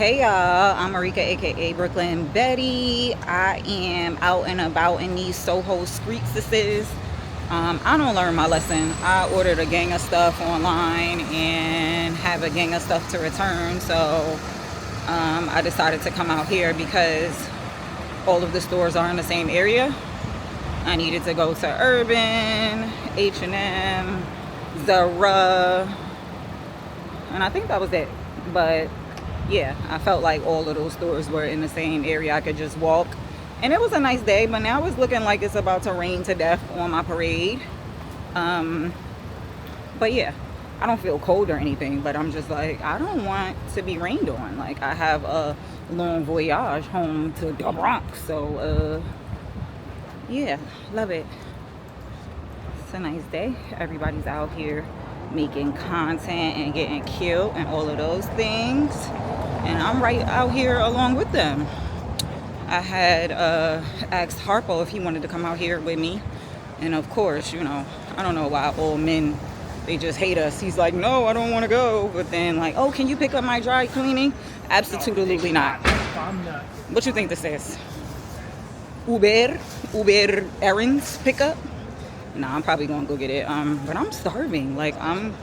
Hey y'all, I'm Marika, aka Brooklyn Betty. I am out and about in these Soho streetses. I don't learn my lesson. I ordered a gang of stuff online and have a gang of stuff to return. So I decided to come out here because all of the stores are in the same area. I needed to go to Urban, H&M, Zara, and I think that was it. But yeah, I felt like all of those stores were in the same area. I could just walk. And it was a nice day, but now it's looking like it's about to rain to death on my parade. But yeah, I don't feel cold or anything, but I'm just like, I don't want to be rained on. Like, I have a long voyage home to the Bronx. So, yeah, love it. It's a nice day. Everybody's out here making content and getting cute and all of those things. And I'm right out here along with them. I had asked Harpo if he wanted to come out here with me. And of course, I don't know why old men, they just hate us. He's like, no, I don't want to go. But then like, oh, can you pick up my dry cleaning? Absolutely not. What you think this is? Uber Errands pickup? Nah, I'm probably gonna go get it. But I'm starving. Like, I'm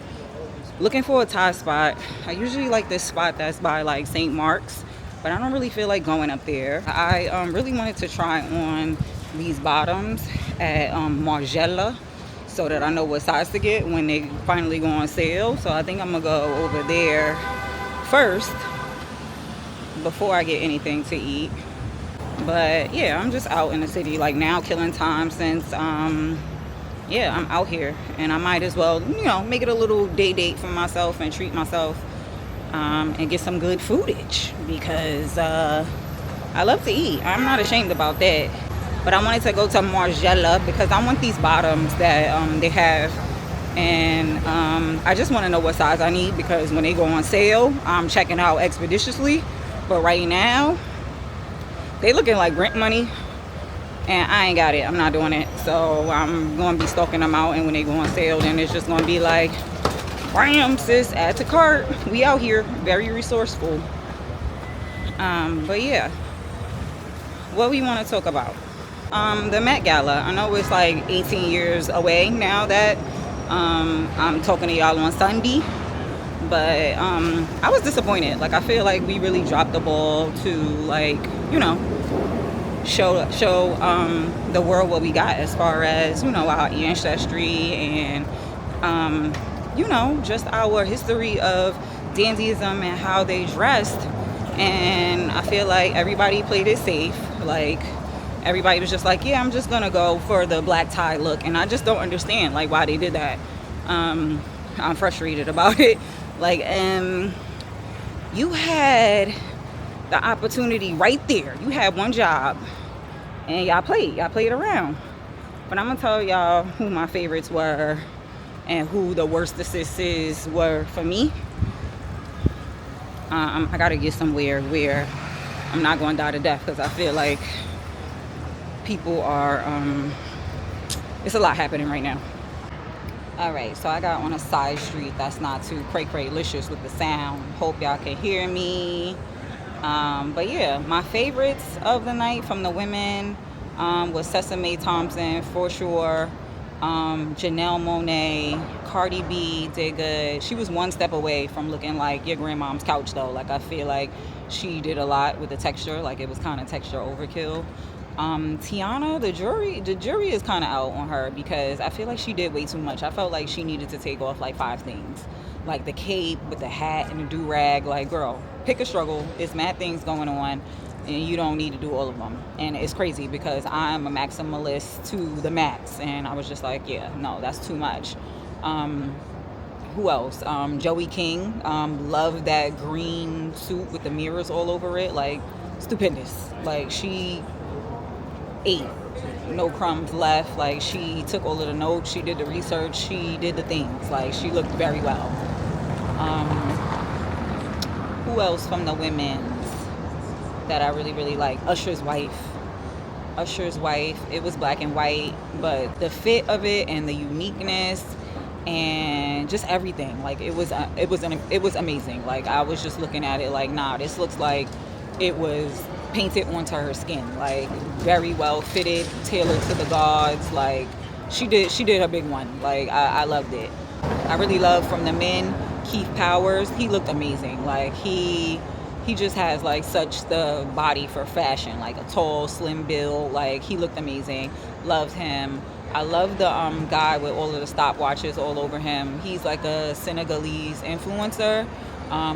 looking for a Thai spot. I usually like this spot that's by like St. Mark's, but I don't really feel like going up there. I really wanted to try on these bottoms at Margiela so that I know what size to get when they finally go on sale. So I think I'm gonna go over there first before I get anything to eat. But yeah, I'm just out in the city like now, killing time since yeah, I'm out here and I might as well, make it a little day date for myself and treat myself and get some good foodage because I love to eat. I'm not ashamed about that. But I wanted to go to Margiela because I want these bottoms that they have. And I just want to know what size I need because when they go on sale, I'm checking out expeditiously. But right now, they looking like rent money. And I ain't got it. I'm not doing it. So I'm going to be stalking them out. And when they go on sale, then it's just going to be like, bam, sis, add to cart. We out here. Very resourceful. But yeah. What we want to talk about? The Met Gala. I know it's like 18 years away now that I'm talking to y'all on Sunday. But I was disappointed. Like, I feel like we really dropped the ball to, like, show the world what we got as far as our ancestry and just our history of dandyism and how they dressed. And I feel like everybody played it safe. Like, everybody was just like, yeah, I'm just gonna go for the black tie look, and I just don't understand like why they did that. I'm frustrated about it. Like, you had the opportunity right there. You had one job and y'all played around. But I'm gonna tell y'all who my favorites were and who the worstesses were for me. I gotta get somewhere where I'm not gonna die to death because I feel like people are it's a lot happening right now. All right, so I got on a side street that's not too cray-cray-licious with the sound. Hope y'all can hear me. But yeah, my favorites of the night from the women was Sesame Thompson for sure. Janelle Monáe, Cardi B did good. She was one step away from looking like your grandmom's couch though. Like, I feel like she did a lot with the texture. Like, it was kind of texture overkill. Tiana, the jury is kind of out on her because I feel like she did way too much. I felt like she needed to take off like 5 things, like the cape with the hat and the do-rag. Like, girl, pick a struggle. It's mad things going on and you don't need to do all of them. And it's crazy because I'm a maximalist to the max, and I was just like, yeah, no, that's too much. Who else? Joey King, loved that green suit with the mirrors all over it. Like, stupendous. Like, she ate, no crumbs left. Like, she took all of the notes, she did the research, she did the things. Like, she looked very well. Who else from the women's that I really, really like? Usher's wife. It was black and white, but the fit of it and the uniqueness and just everything. Like it was amazing. Like I was just looking at it like, nah, this looks like it was painted onto her skin. Like very well fitted, tailored to the gods. Like she did a big one. Like I loved it. I really love from the men, Keith Powers. He looked amazing. Like he just has like such the body for fashion, like a tall, slim build. Like he looked amazing. Loved him. I love the guy with all of the stopwatches all over him. He's like a Senegalese influencer.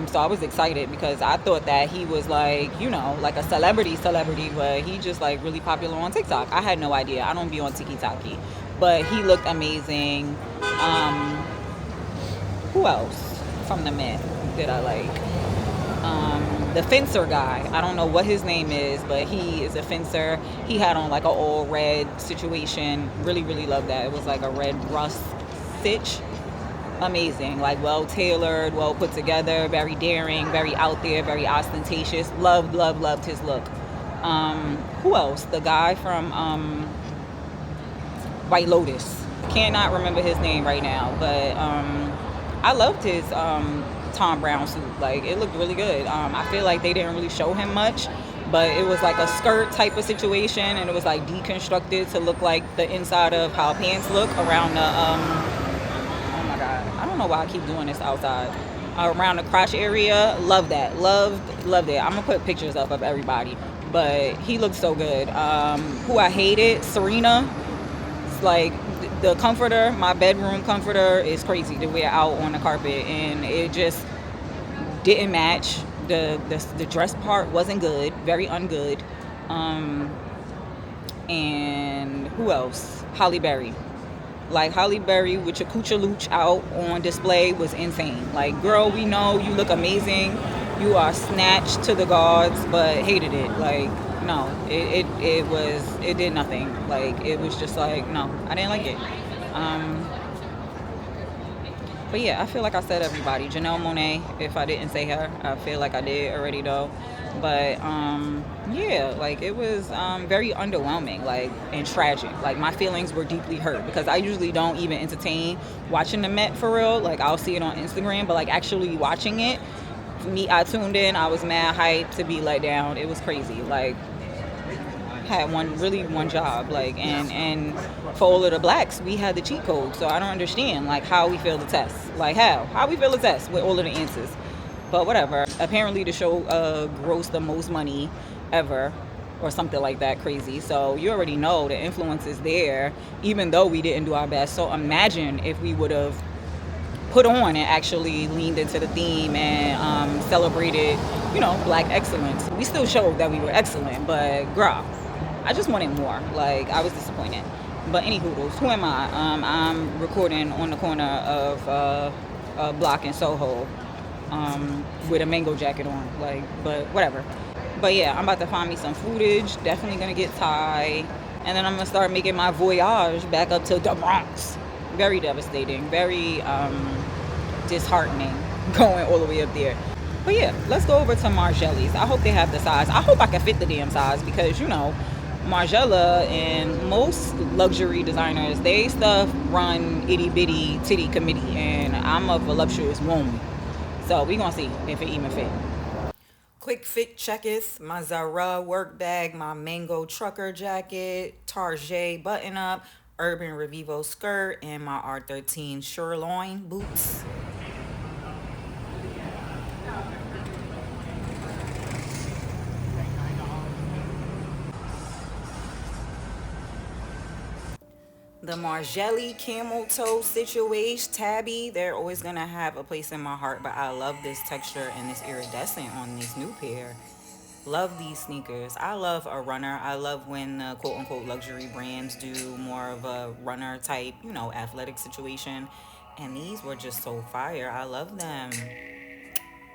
So I was excited because I thought that he was like, you know, like a celebrity, but he just like really popular on TikTok. I had no idea. I don't be on TikTok, but he looked amazing. Who else from the men did I like? The fencer guy. I don't know what his name is, but he is a fencer. He had on like an all red situation. Really, really loved that. It was like a red rust stitch. Amazing. Like well tailored, well put together, very daring, very out there, very ostentatious. Loved his look. Who else? The guy from White Lotus. Cannot remember his name right now, but I loved his Tom Brown suit. Like it looked really good. I feel like they didn't really show him much, but it was like a skirt type of situation, and it was like deconstructed to look like the inside of how pants look around the oh my god, I don't know why I keep doing this outside, around the crotch area. Love that. Loved it. I'm gonna put pictures up of everybody, but he looked so good. Who I hated, Serena. It's like the comforter, my bedroom comforter, is crazy to wear out on the carpet, and it just didn't match. The dress part wasn't good, very ungood. And who else? Holly Berry. Like Holly Berry with your coochie looch out on display was insane. Like, girl, we know you look amazing. You are snatched to the gods, but hated it. Like, no, it did nothing. Like, it was just like, no, I didn't like it. But yeah, I feel like I said everybody. Janelle Monáe, if I didn't say her, I feel like I did already though. But yeah, like it was very underwhelming, like, and tragic. Like my feelings were deeply hurt because I usually don't even entertain watching the Met for real. Like I'll see it on Instagram, but like actually watching it, I tuned in. I was mad hyped to be let down. It was crazy. Like had one job, like, and for all of the blacks we had the cheat code, so I don't understand like how we failed the test, like how we failed the test with all of the answers. But whatever. Apparently the show grossed the most money ever or something like that crazy, so you already know the influence is there even though we didn't do our best. So imagine if we would have put on and actually leaned into the theme and celebrated, you know, black excellence. We still showed that we were excellent, but girl, I just wanted more. Like, I was disappointed. But any hoodles, who am I? I'm recording on the corner of a block in Soho with a mango jacket on. Like, but whatever. But yeah, I'm about to find me some footage. Definitely gonna get Thai. And then I'm gonna start making my voyage back up to the Bronx. Very devastating. Very disheartening going all the way up there. But yeah, let's go over to Margiela's. I hope they have the size. I hope I can fit the damn size because, you know, Margiela and most luxury designers, they stuff run itty bitty titty committee, and I'm a voluptuous womb, so we gonna see if it even fit. Quick fit checkers, my Zara work bag, my mango trucker jacket, Target button up, Urban Revivo skirt, and my R13 Sherloin boots. The Margiela camel toe situation, tabby, they're always gonna have a place in my heart, but I love this texture and this iridescent on this new pair. Love these sneakers. I love a runner. I love when quote unquote luxury brands do more of a runner type, you know, athletic situation. And these were just so fire. I love them.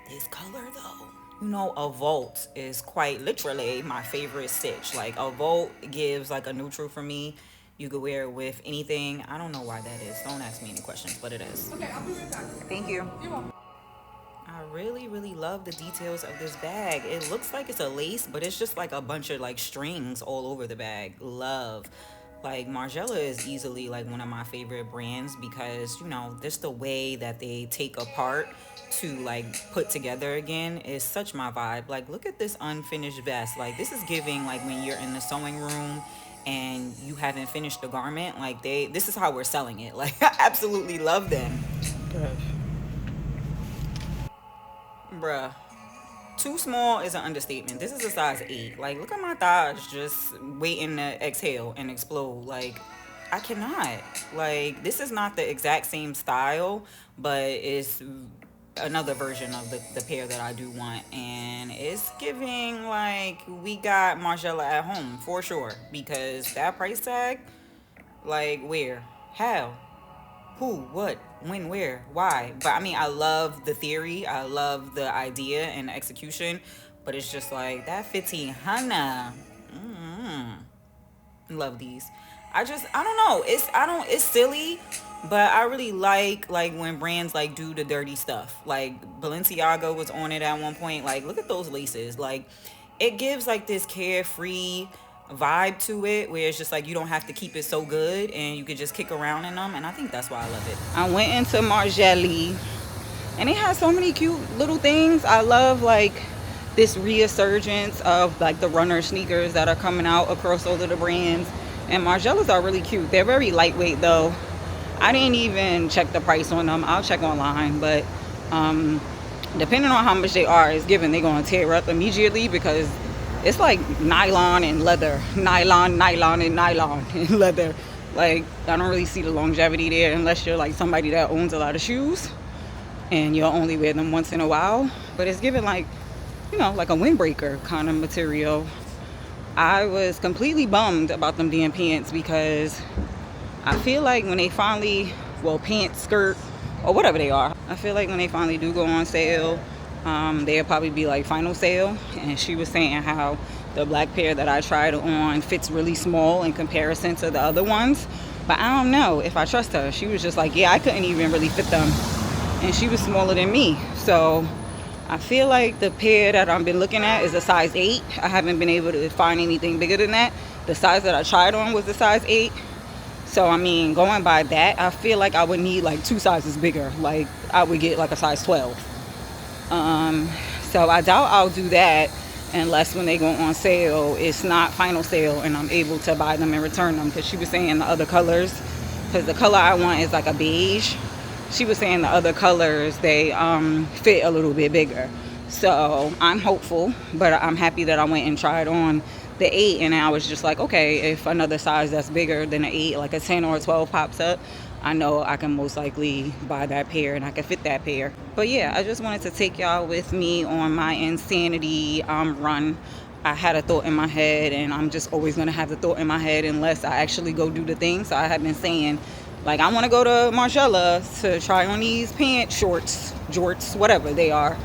This color though. You know, a volt is quite literally my favorite stitch. Like a volt gives like a neutral for me. You could wear it with anything. I don't know why that is. Don't ask me any questions, but it is. Okay, I'll be right back. Thank you. You're welcome. I really, really love the details of this bag. It looks like it's a lace, but it's just like a bunch of like strings all over the bag. Like Margiela is easily like one of my favorite brands because just the way that they take apart to like put together again is such my vibe. Like look at this unfinished vest. Like this is giving like when you're in the sewing room and you haven't finished the garment. Like this is how we're selling it. Like I absolutely love them. Gosh. Bruh. Too small is an understatement. This is a size 8. Like, look at my thighs just waiting to exhale and explode. Like, I cannot. Like, this is not the exact same style, but it's another version of the pair that I do want. And it's giving, like, we got Margiela at home for sure. Because that price tag, like, where? How? Who, what, when, where, why. But I mean, I love the theory, I love the idea and the execution, but it's just like that 1500. Love these. I don't know. It's silly, but I really like when brands like do the dirty stuff. Like Balenciaga was on it at one point. Like look at those laces. Like it gives like this carefree vibe to it where it's just like you don't have to keep it so good and you could just kick around in them, and I think that's why I love it. I went into Margiela and it has so many cute little things. I love like this resurgence of like the runner sneakers that are coming out across all of the brands, and Margielas are really cute. They're very lightweight though. I didn't even check the price on them. I'll check online, but depending on how much they are, it's given they're gonna tear up immediately because it's like nylon and leather, nylon and leather. Like I don't really see the longevity there unless you're like somebody that owns a lot of shoes and you'll only wear them once in a while. But it's given like like a windbreaker kind of material. I was completely bummed about them being pants because I feel like when they finally, pants, skirt, or whatever they are, I feel like when they finally do go on sale, they'll probably be like final sale. And she was saying how the black pair that I tried on fits really small in comparison to the other ones. But I don't know if I trust her. She was just like, yeah, I couldn't even really fit them. And she was smaller than me. So I feel like the pair that I've been looking at is a size 8. I haven't been able to find anything bigger than that. The size that I tried on was a size 8. So, I mean, going by that, I feel like I would need like 2 sizes bigger. Like, I would get like a size 12. So I doubt I'll do that unless when they go on sale, it's not final sale and I'm able to buy them and return them. Because she was saying the other colors, because the color I want is like a beige. She was saying the other colors, they fit a little bit bigger. So I'm hopeful, but I'm happy that I went and tried on the 8, and I was just like, okay, if another size that's bigger than an 8, like a 10 or a 12 pops up, I know I can most likely buy that pair and I can fit that pair. But yeah, I just wanted to take y'all with me on my insanity run. I had a thought in my head, and I'm just always going to have the thought in my head unless I actually go do the thing. So I have been saying, like, I want to go to Margiela to try on these pants, shorts, jorts, whatever they are,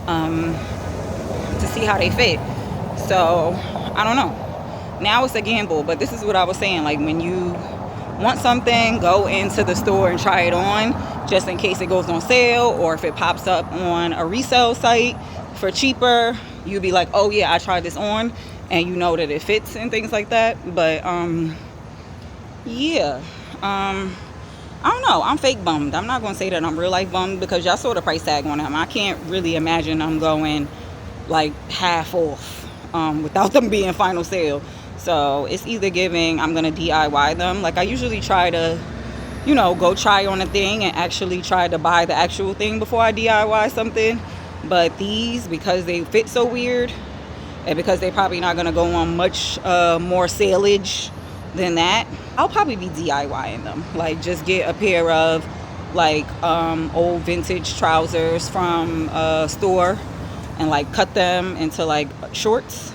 to see how they fit. So I don't know. Now it's a gamble, but this is what I was saying. Like, when you want something, go into the store and try it on just in case it goes on sale, or if it pops up on a resale site for cheaper, you'll be like, oh yeah, I tried this on, and you know that it fits and things like that. But yeah, I don't know. I'm fake bummed. I'm not going to say that I'm real life bummed because y'all saw the price tag on them. I can't really imagine them going like half off without them being final sale. So it's either giving I'm going to DIY them. Like I usually try to, go try on a thing and actually try to buy the actual thing before I DIY something. But these, because they fit so weird and because they're probably not going to go on much more saleage than that, I'll probably be DIYing them. Like just get a pair of like old vintage trousers from a store and like cut them into like shorts,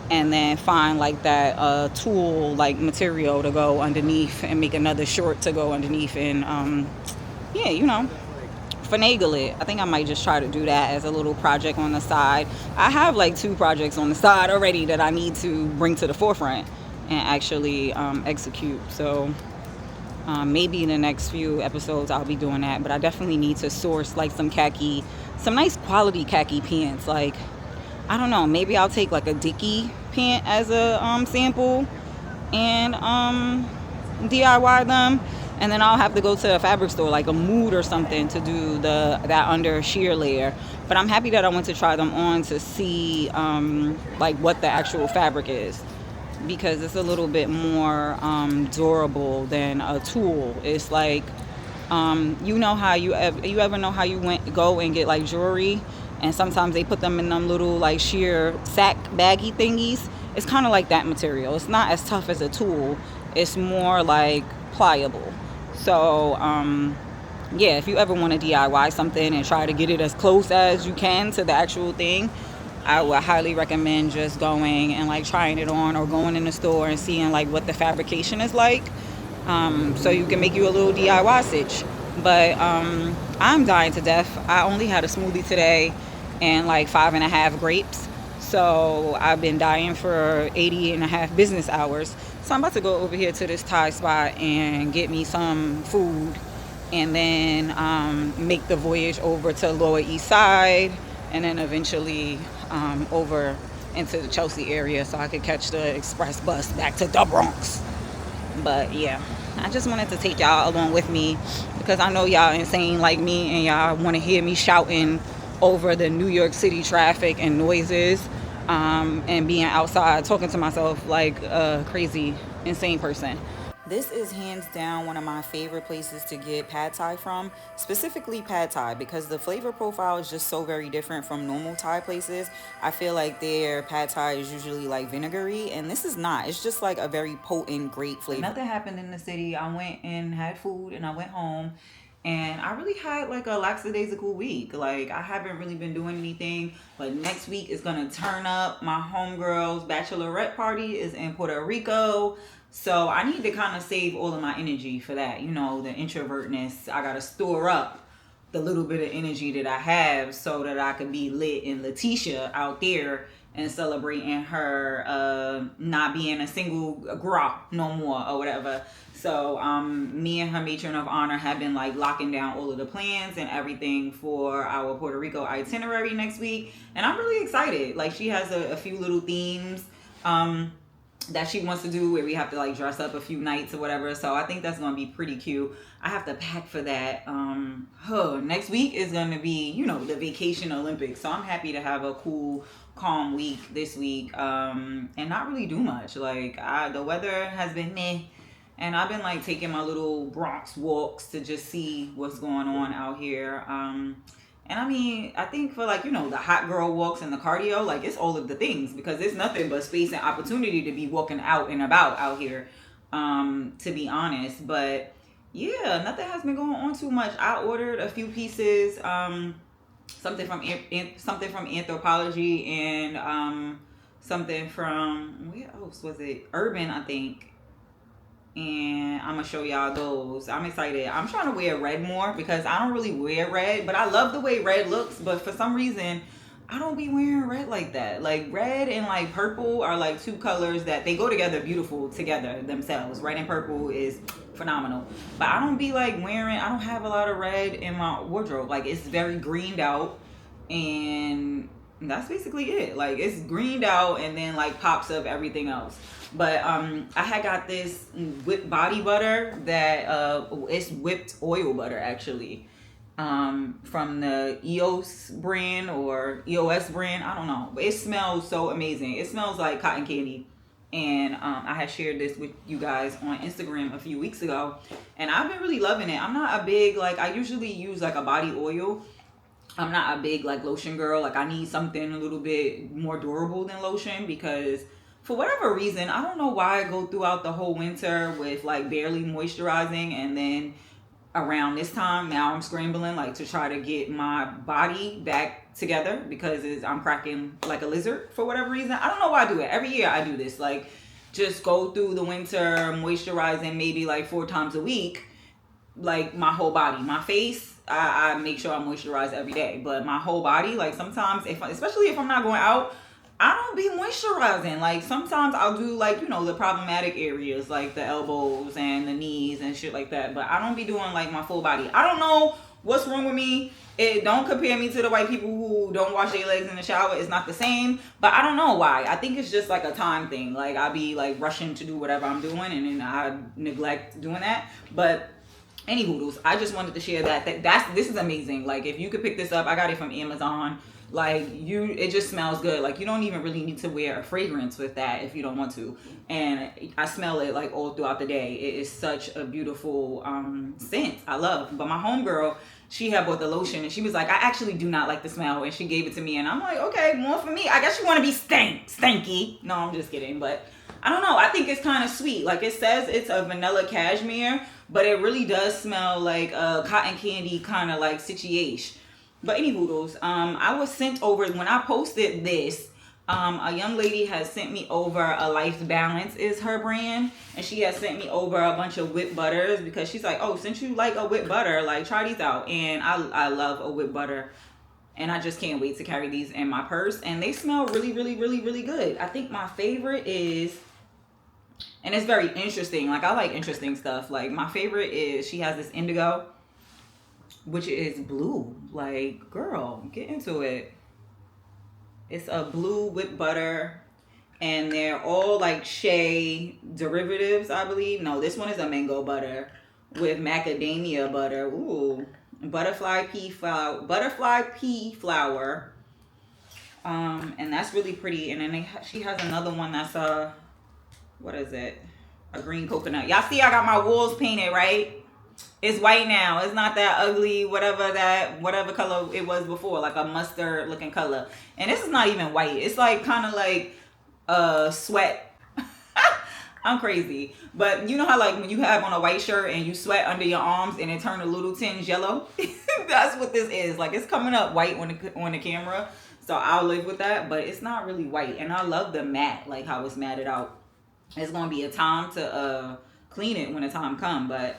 and then find like that tulle like material to go underneath and make another short to go underneath, and finagle it. I think I might just try to do that as a little project on the side. I have like 2 projects on the side already that I need to bring to the forefront and actually execute. So maybe in the next few episodes I'll be doing that, but I definitely need to source like some nice quality khaki pants. Like, I don't know, maybe I'll take like a Dickie pant as a sample, and DIY them, and then I'll have to go to a fabric store like a Mood or something to do that under sheer layer. But I'm happy that I went to try them on to see like what the actual fabric is, because it's a little bit more durable than a tulle. It's like you know how you ever know how you go and get like jewelry, and sometimes they put them in them little like sheer sack baggy thingies. It's kind of like that material. It's not as tough as a tulle. It's more like pliable. So yeah, if you ever want to DIY something and try to get it as close as you can to the actual thing, I would highly recommend just going and like trying it on, or going in the store and seeing like what the fabrication is like, so you can make you a little DIY stitch. But I'm dying to death. I only had a smoothie today and like 5.5 grapes. So I've been dying for 80.5 business hours. So I'm about to go over here to this Thai spot and get me some food, and then make the voyage over to Lower East Side, and then eventually over into the Chelsea area so I could catch the express bus back to the Bronx. But yeah, I just wanted to take y'all along with me, because I know y'all insane like me and y'all want to hear me shouting over the New York City traffic and noises, and being outside talking to myself like a crazy, insane person. This is hands down one of my favorite places to get pad thai from, specifically pad thai, because the flavor profile is just so very different from normal Thai places. I feel like their pad thai is usually like vinegary, and this is not. It's just like a very potent, great flavor. Nothing happened in the city. I went and had food, and I went home. And I really had like a lackadaisical week. Like, I haven't really been doing anything. But next week is going to turn up. My homegirl's bachelorette party is in Puerto Rico. So I need to kind of save all of my energy for that. You know, the introvertness. I got to store up the little bit of energy that I have so that I could be lit and Letitia out there and celebrating her not being a single grok no more or whatever. So me and her matron of honor have been like locking down all of the plans and everything for our Puerto Rico itinerary next week, and I'm really excited. Like, she has a few little themes that she wants to do where we have to like dress up a few nights or whatever. So I think that's gonna be pretty cute. I have to pack for that. Next week is gonna be, you know, the vacation Olympics. So I'm happy to have a cool, calm week this week, and not really do much. Like, the weather has been meh, and I've been like taking my little Bronx walks to just see what's going on out here. And I mean, I think for like, you know, the hot girl walks and the cardio, like, it's all of the things, because it's nothing but space and opportunity to be walking out and about out here, to be honest. But yeah, nothing has been going on too much. I ordered a few pieces, something from Anthropologie, and something from, where else was it? Urban, I think. And I'm gonna show y'all those. I'm excited. I'm trying to wear red more, because I don't really wear red, but I love the way red looks. But for some reason, I don't be wearing red like that. Like, red and like purple are like two colors that they go together beautiful together themselves. Red and purple is phenomenal. But I don't be like wearing, I don't have a lot of red in my wardrobe. Like, it's very greened out, and that's basically it. Like, it's greened out and then like pops up everything else. But I had got this whipped body butter that it's whipped oil butter actually, from the EOS brand or EOS brand, I don't know, but it smells so amazing. It smells like cotton candy. And I had shared this with you guys on Instagram a few weeks ago, and I've been really loving it. I'm not a big, like, I usually use like a body oil. I'm not a big like lotion girl. Like, I need something a little bit more durable than lotion, because for whatever reason, I don't know why I go throughout the whole winter with like barely moisturizing, and then around this time now I'm scrambling like to try to get my body back together, because I'm cracking like a lizard for whatever reason. I don't know why I do it. Every year I do this, like, just go through the winter moisturizing maybe like 4 times a week, like my whole body. My face, I make sure I moisturize every day, but my whole body, like, sometimes especially if I'm not going out, I don't be moisturizing. Like, sometimes I'll do like, you know, the problematic areas like the elbows and the knees and shit like that, but I don't be doing like my full body. I don't know What's wrong with me? It don't compare me to the white people who don't wash their legs in the shower. It's not the same. But I don't know why. I think it's just like a time thing. Like I be like rushing to do whatever I'm doing, and then I neglect doing that. But any hoodles, I just wanted to share this is amazing. Like if you could pick this up, I got it from Amazon. Like it just smells good. Like you don't even really need to wear a fragrance with that if you don't want to. And I smell it like all throughout the day. It is such a beautiful scent. I love. But my homegirl, she had bought the lotion and she was like, I actually do not like the smell, and she gave it to me, and I'm like, okay, more for me. I guess you want to be stanky. No, I'm just kidding, but I don't know. I think it's kind of sweet. Like it says it's a vanilla cashmere, but it really does smell like a cotton candy kind of like situation. But any hoodles, I was sent over, when I posted this, a young lady has sent me over a Life Balance is her brand, and she has sent me over a bunch of whipped butters because she's like, oh, since you like a whipped butter, like try these out. And I love a whipped butter, and I just can't wait to carry these in my purse, and they smell really, really, really, really good. I think my favorite is, and it's very interesting, like I like interesting stuff, like my favorite is, she has this indigo, which is blue. Like, girl, get into it. It's a blue whipped butter, and they're all like shea derivatives, I believe. No, this one is a mango butter with macadamia butter. Ooh, butterfly pea flower. And that's really pretty. And then she has another one that's what is it? A green coconut. Y'all see I got my walls painted, right? It's white now. It's not that ugly, whatever color it was before, like a mustard looking color. And this is not even white. It's like kind of like sweat. I'm crazy. But you know how like when you have on a white shirt and you sweat under your arms and it turn a little tinge yellow? That's what this is. Like it's coming up white on the camera. So I'll live with that, but it's not really white. And I love the matte, like how it's matted out. It's going to be a time to clean it when the time comes, but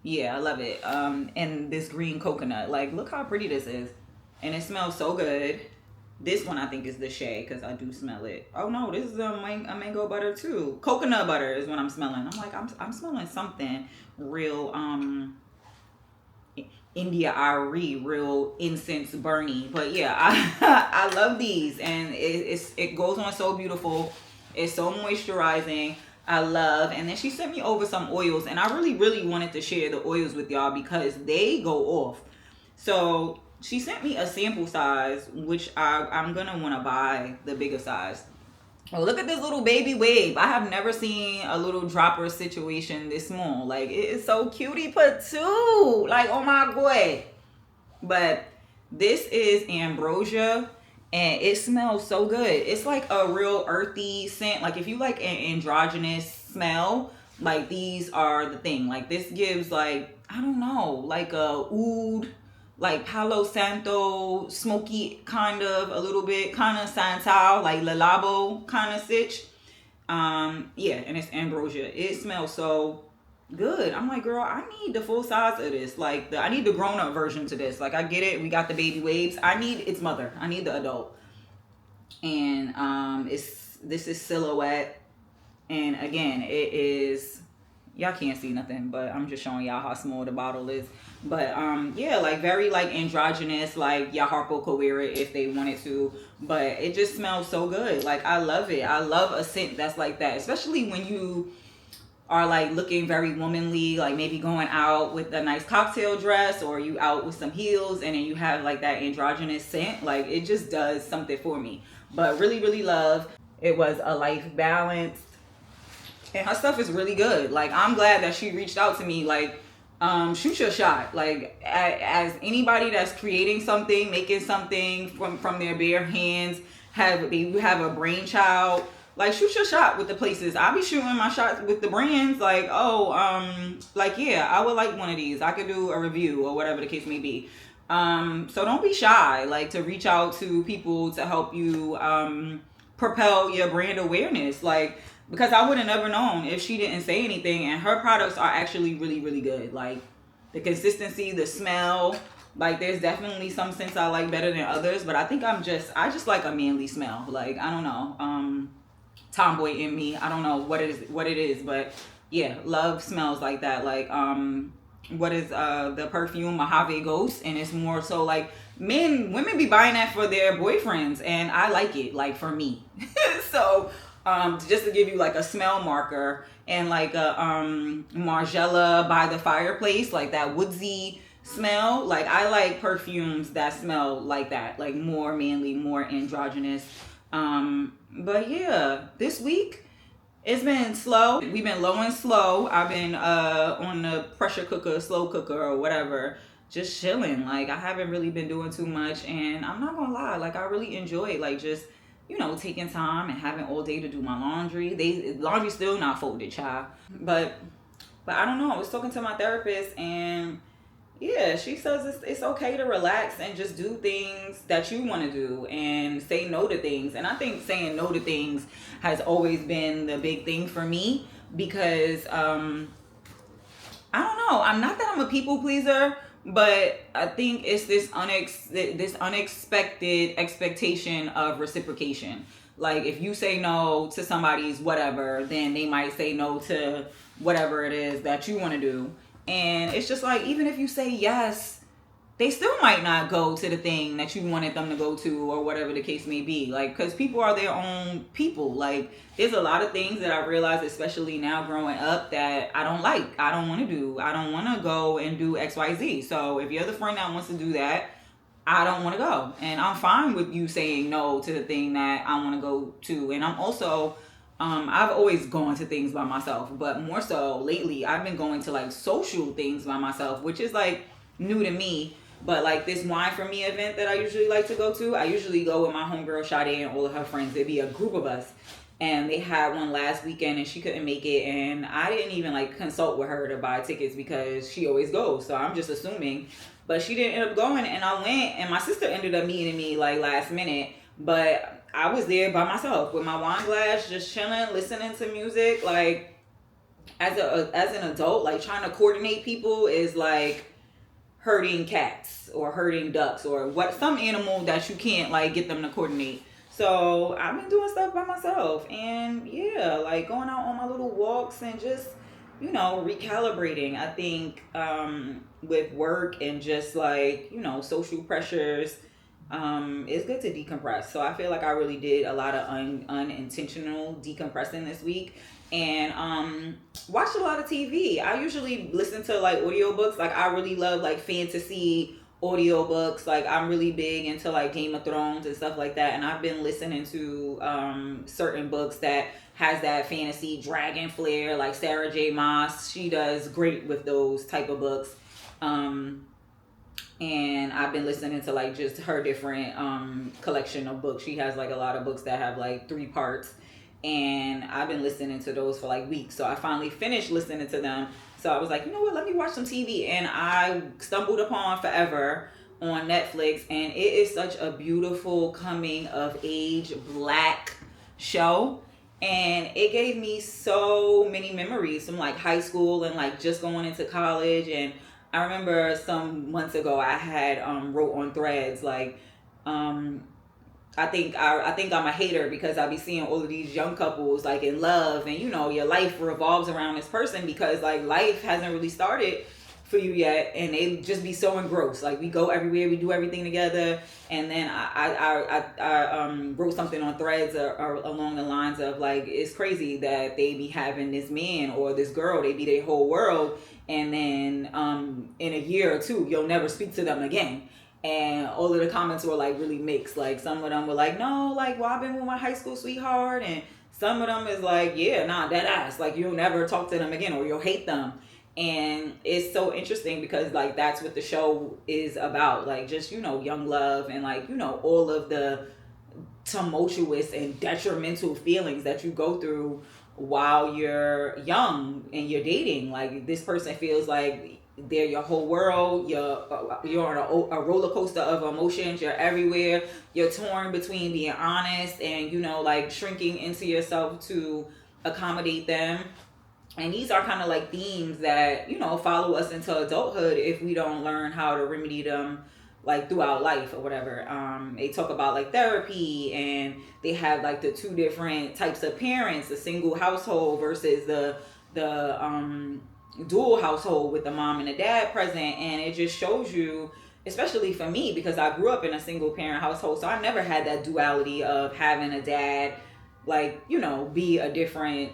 yeah, I love it. And this green coconut, like look how pretty this is, and it smells so good. This one I think is the shea because I do smell it. Oh no, this is a mango butter too. Coconut butter is what I'm smelling. I'm like, I'm smelling something real India Ari, real incense burny. But yeah, I love these, and it goes on so beautiful. It's so moisturizing. I love. And then she sent me over some oils, and I really, really wanted to share the oils with y'all because they go off. So she sent me a sample size, which I'm gonna want to buy the bigger size. Oh, look at this little baby wave. I have never seen a little dropper situation this small. Like, it is so cutie patootie. Like, oh my god. But this is ambrosia, and it smells so good. It's like a real earthy scent. Like if you like an androgynous smell, like these are the thing. Like this gives like, I don't know, like a oud, like Palo Santo, smoky kind of, a little bit, kind of Santal, like Le Labo kind of sitch. Yeah, and it's ambrosia. It smells so good. I'm like, girl, I need the full size of this. Like I need the grown-up version to this. Like I get it, we got the baby waves. I need its mother. I need the adult. And this is silhouette, and again, it is, y'all can't see nothing, but I'm just showing y'all how small the bottle is. But yeah, like very like androgynous, like your Harpo could wear it if they wanted to, but it just smells so good. Like I love it. I love a scent that's like that, especially when you are like looking very womanly, like maybe going out with a nice cocktail dress, or you out with some heels and then you have like that androgynous scent. Like it just does something for me. But really, really love. It was a Life Balance, and her stuff is really good. Like I'm glad that she reached out to me. Like shoot your shot. Like as anybody that's creating something, making something from their bare hands, have a brainchild, like shoot your shot with the places. I'll be shooting my shots with the brands. Like, oh, like yeah, I would like one of these. I could do a review or whatever the case may be. So don't be shy, like to reach out to people to help you propel your brand awareness. Like, because I would have never known if she didn't say anything. And her products are actually really, really good. Like the consistency, the smell. Like there's definitely some scents I like better than others, but I think I just like a manly smell. Like I don't know, tomboy in me. I don't know what it is, but yeah, love smells like that. Like what is the perfume Mojave Ghost, and it's more so like women be buying that for their boyfriends, and I like it, like, for me. So just to give you like a smell marker, and like a Margiela by the fireplace, like that woodsy smell. Like, I like perfumes that smell like that, like more manly, more androgynous. But yeah, this week it's been slow. We've been low and slow. I've been on the pressure cooker, slow cooker, or whatever, just chilling. Like, I haven't really been doing too much, and I'm not gonna lie, like, I really enjoy, like, just, taking time and having all day to do my laundry. Laundry still not folded, child. But I don't know. I was talking to my therapist, and yeah, she says it's okay to relax and just do things that you want to do and say no to things. And I think saying no to things has always been the big thing for me, because I don't know. I'm not that I'm a people pleaser, but I think it's this unexpected expectation of reciprocation. Like, if you say no to somebody's whatever, then they might say no to whatever it is that you want to do. And it's just like, even if you say yes, they still might not go to the thing that you wanted them to go to, or whatever the case may be. Like, because people are their own people. Like, there's a lot of things that I realize, especially now growing up, that I don't like. I don't want to do. I don't want to go and do XYZ. So if you're the friend that wants to do that, I don't want to go. And I'm fine with you saying no to the thing that I want to go to. And I'm also, I've always gone to things by myself, but more so lately, I've been going to like social things by myself, which is like new to me. But like this Wine For Me event that I usually like to go to, I usually go with my homegirl Sade and all of her friends. There'd be a group of us. And they had one last weekend and she couldn't make it. And I didn't even like consult with her to buy tickets because she always goes. So I'm just assuming. But she didn't end up going, and I went, and my sister ended up meeting me like last minute. But I was there by myself with my wine glass, just chilling, listening to music. Like, as an adult, like, trying to coordinate people is like herding cats or herding ducks or some animal that you can't like get them to coordinate. So I've been doing stuff by myself, and yeah, like going out on my little walks and just, recalibrating. I think with work and just like, social pressures, it's good to decompress. So I feel like I really did a lot of unintentional decompressing this week, and watched a lot of TV. I usually listen to like audiobooks. Like, I really love like fantasy audiobooks. Like, I'm really big into like Game of Thrones and stuff like that, and I've been listening to certain books that has that fantasy dragon flair, like Sarah J Maas. She does great with those type of books. And I've been listening to like just her different collection of books. She has like a lot of books that have like 3 parts, and I've been listening to those for like weeks. So I finally finished listening to them. So I was like, you know what, let me watch some TV. And I stumbled upon Forever on Netflix, and it is such a beautiful coming of age Black show. And it gave me so many memories from like high school and like just going into college. And I remember some months ago I had wrote on Threads like, I think I'm a hater because I be seeing all of these young couples like in love, and your life revolves around this person because like life hasn't really started for you yet, and they just be so engrossed. Like, we go everywhere, we do everything together, and then I wrote something on Threads or along the lines of like, it's crazy that they be having this man or this girl, they be their whole world, and then in a year or two you'll never speak to them again. And all of the comments were like really mixed. Like, some of them were like, no, like, well, I've been with my high school sweetheart, and some of them is like, yeah, nah, that ass, like, you'll never talk to them again, or you'll hate them. And it's so interesting because like that's what the show is about, like just young love, and like all of the tumultuous and detrimental feelings that you go through while you're young and you're dating. Like, this person feels like they're your whole world. You're on a roller coaster of emotions. You're everywhere. You're torn between being honest and like shrinking into yourself to accommodate them. And these are kind of like themes that follow us into adulthood if we don't learn how to remedy them like throughout life or whatever. They talk about like therapy, and they have like the 2 different types of parents: the single household versus the dual household with the mom and the dad present, and it just shows you, especially for me, because I grew up in a single parent household, so I never had that duality of having a dad, like, you know, be a different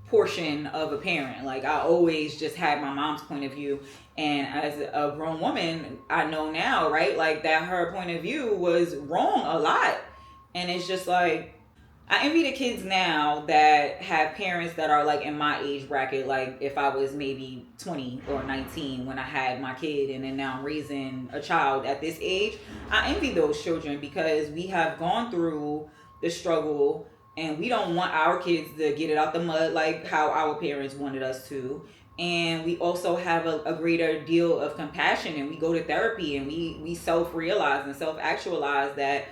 portion of a parent. Like, I always just had my mom's point of view, and as a grown woman, I know now, right, like, that her point of view was wrong a lot. And it's just like, I envy the kids now that have parents that are like in my age bracket. Like, if I was maybe 20 or 19 when I had my kid, and then now I'm raising a child at this age, I envy those children because we have gone through the struggle, and we don't want our kids to get it out the mud like how our parents wanted us to. And we also have a greater deal of compassion, and we go to therapy, and we self-realize and self-actualize that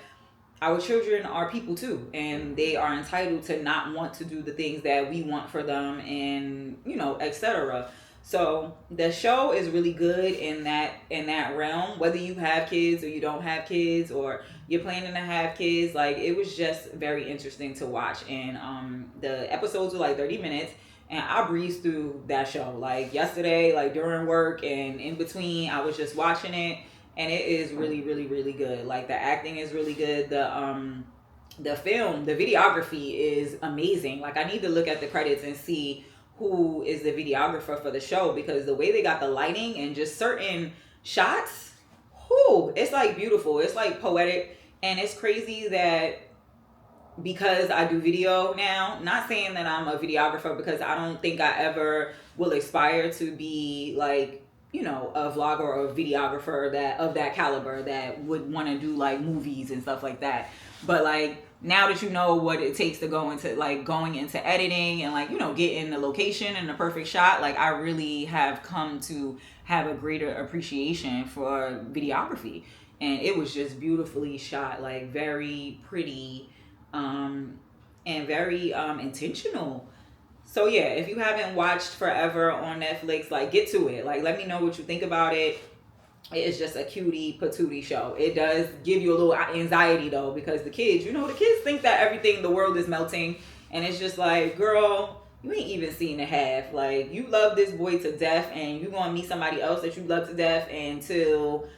our children are people too, and they are entitled to not want to do the things that we want for them, and, you know, etc. So the show is really good in that realm, whether you have kids or you don't have kids, or you're planning to have kids. Like, it was just very interesting to watch. And the episodes were like 30 minutes, and I breezed through that show. Like, yesterday, like during work and in between, I was just watching it. And it is really, really, really good. Like, the acting is really good. The film, the videography is amazing. Like, I need to look at the credits and see who is the videographer for the show, because the way they got the lighting and just certain shots, whoo, it's like beautiful. It's like poetic. And it's crazy that, because I do video now, not saying that I'm a videographer, because I don't think I ever will aspire to be like, you know, a vlogger or a videographer that of that caliber that would want to do like movies and stuff like that. But like, now that you know what it takes to go into like going into editing and, like, you know, getting the location and the perfect shot, like, I really have come to have a greater appreciation for videography. And it was just beautifully shot, like very pretty, and very intentional. So yeah, if you haven't watched Forever on Netflix, like, get to it. Like, let me know what you think about it. It's just a cutie patootie show. It does give you a little anxiety though, because the kids, you know, the kids think that everything, the world is melting, and it's just like, girl, you ain't even seen the half. Like, you love this boy to death, and you gonna meet somebody else that you love to death until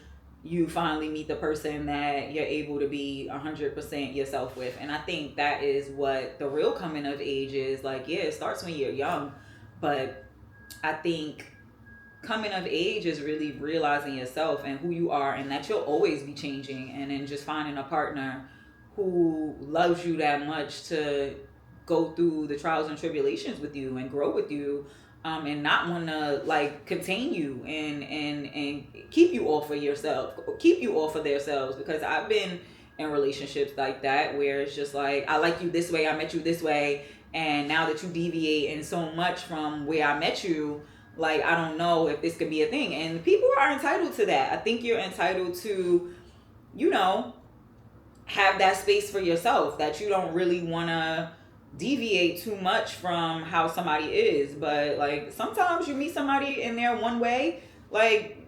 you finally meet the person that you're able to be 100% yourself with. And I think that is what the real coming of age is. Like, yeah, it starts when you're young, but I think coming of age is really realizing yourself and who you are, and that you'll always be changing, and then just finding a partner who loves you that much to go through the trials and tribulations with you and grow with you, and not want to like contain you and keep you off of yourself, keep you off of themselves. Because I've been in relationships like that where it's just like, I like you this way, I met you this way, and now that you deviate in so much from where I met you, like, I don't know if this could be a thing. And people are entitled to that. I think you're entitled to, you know, have that space for yourself, that you don't really want to deviate too much from how somebody is. But like, sometimes you meet somebody and they're one way. Like,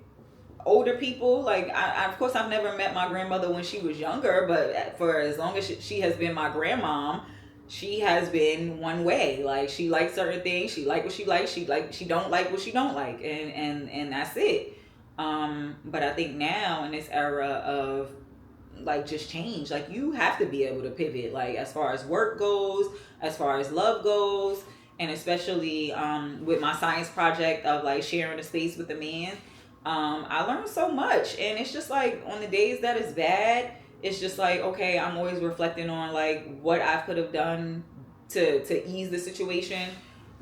older people, like, I of course I've never met my grandmother when she was younger, but for as long as she has been my grandmom, she has been one way. Like, she likes certain things, she like what she likes, she don't like what she don't like, and that's it. But I think now in this era of like just change, like, you have to be able to pivot, like, as far as work goes, as far as love goes, and especially with my science project of like sharing a space with a man. I learned so much, and it's just like, on the days that it's bad, it's just like, okay, I'm always reflecting on like what I could have done to ease the situation,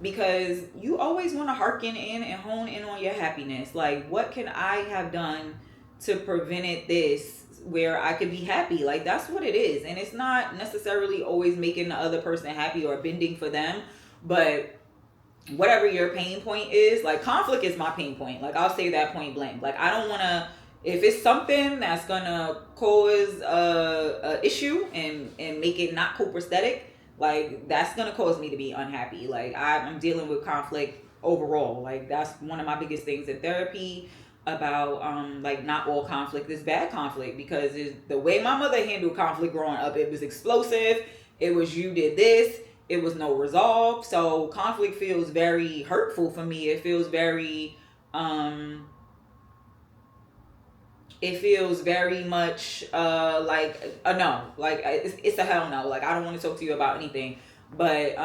because you always want to hearken in and hone in on your happiness. Like, what can I have done to prevent it this where I could be happy? Like, that's what it is. And it's not necessarily always making the other person happy or bending for them, but whatever your pain point is, like, conflict is my pain point. Like, I'll say that point blank. Like, I don't want to, if it's something that's gonna cause a issue and make it not copacetic, like, that's gonna cause me to be unhappy. Like, I'm dealing with conflict overall. Like, that's one of my biggest things in therapy about like, not all conflict is bad conflict, because the way my mother handled conflict growing up, it was explosive. It was, you did this, it was no resolve. So conflict feels very hurtful for me. It feels very it feels very much like a no, like it's a hell no. Like I don't want to talk to you about anything. But